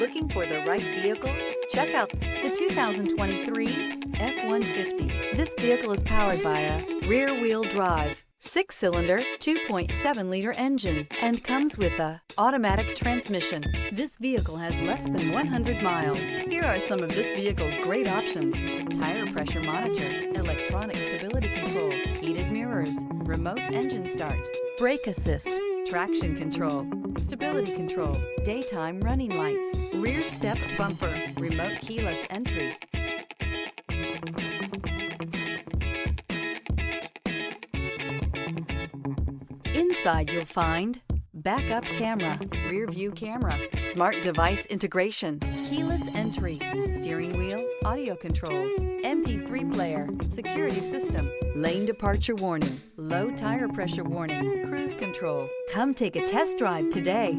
Looking for the right vehicle? Check out the 2023 F-150. This vehicle is powered by a rear-wheel drive, 6-cylinder, 2.7-liter engine, and comes with a automatic transmission. This vehicle has less than 100 miles. Here are some of this vehicle's great options: tire pressure monitor, electronic stability control, heated mirrors, remote engine start, brake assist, traction control, stability control, daytime running lights, rear step bumper, remote keyless entry. Inside you'll find backup camera, rear view camera, smart device integration, keyless entry, steering wheel audio controls, MP3 player, security system, lane departure warning, low tire pressure warning, cruise control. Come take a test drive today.